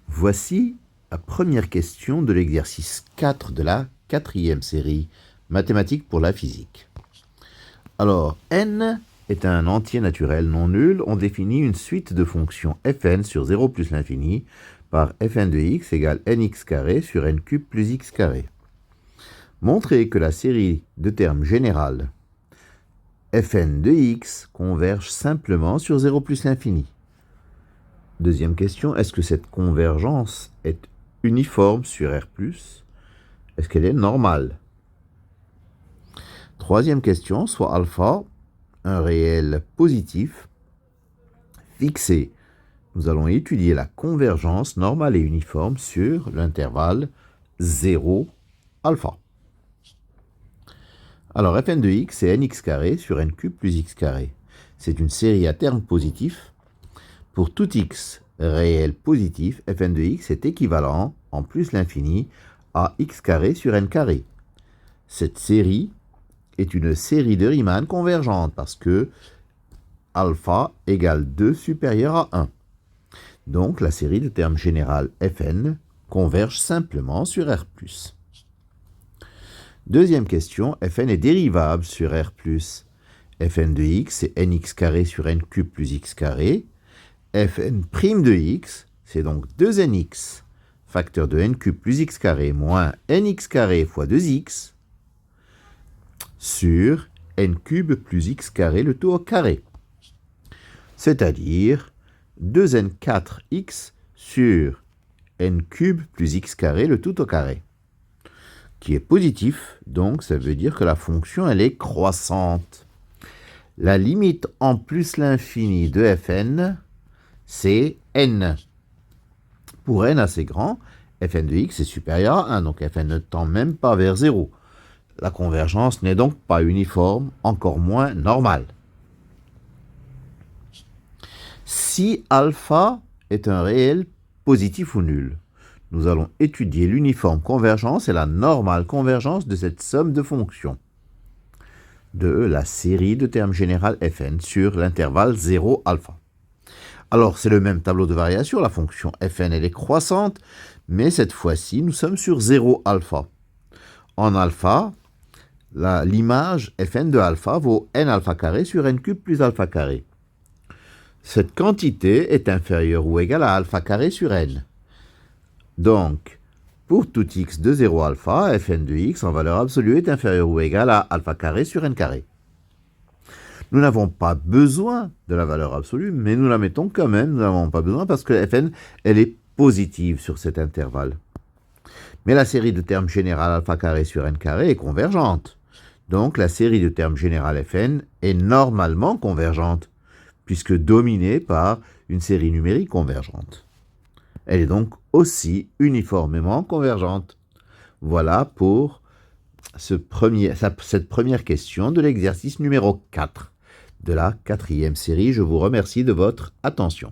Voici la première question de l'exercice 4 de la 4e série Mathématiques pour la physique. Alors, n est un entier naturel non nul. On définit une suite de fonctions fn sur 0 plus l'infini par fn de x égale nx carré sur n cube plus x carré. Montrez que la série de termes générale fn de x converge simplement sur 0 plus l'infini. Deuxième question, est-ce que cette convergence est uniforme sur R+? Est-ce qu'elle est normale? Troisième question, soit alpha, un réel positif, fixé. Nous allons étudier la convergence normale et uniforme sur l'intervalle 0, alpha. Alors, fn de x, c'est nx carré sur n cube plus x carré. C'est une série à termes positifs. Pour tout x réel positif, fn de x est équivalent, en plus l'infini, à x carré sur n carré. Cette série est une série de Riemann convergente parce que alpha égale 2 supérieur à 1. Donc la série de termes générale fn converge simplement sur R+. Deuxième question, fn est dérivable sur R+. fn de x, c'est nx carré sur n cube plus x carré. fn' de x, c'est donc 2nx, facteur de n cube plus x carré, moins nx carré fois 2x, sur n cube plus x carré, le tout au carré. C'est-à-dire 2n4x sur n cube plus x carré, le tout au carré. Qui est positif, donc ça veut dire que la fonction, elle est croissante. La limite en plus l'infini de fn, c'est n. Pour n assez grand, fn de x est supérieur à 1, donc fn ne tend même pas vers 0. La convergence n'est donc pas uniforme, encore moins normale. Si alpha est un réel positif ou nul, nous allons étudier l'uniforme convergence et la normale convergence de cette somme de fonctions de la série de termes générale fn sur l'intervalle 0 alpha. Alors, c'est le même tableau de variation, la fonction fn elle est croissante, mais cette fois-ci, nous sommes sur 0 alpha. En alpha, l'image fn de alpha vaut n alpha carré sur n cube plus alpha carré. Cette quantité est inférieure ou égale à alpha carré sur n. Donc, pour tout x de 0 alpha, fn de x en valeur absolue est inférieure ou égale à alpha carré sur n carré. Nous n'avons pas besoin de la valeur absolue, mais nous la mettons quand même. Nous n'avons pas besoin parce que fn, elle est positive sur cet intervalle. Mais la série de termes générale alpha carré sur n carré est convergente. Donc la série de termes générale fn est normalement convergente, puisque dominée par une série numérique convergente. Elle est donc aussi uniformément convergente. Voilà pour cette première question de l'exercice numéro 4 de la 4e série. Je vous remercie de votre attention.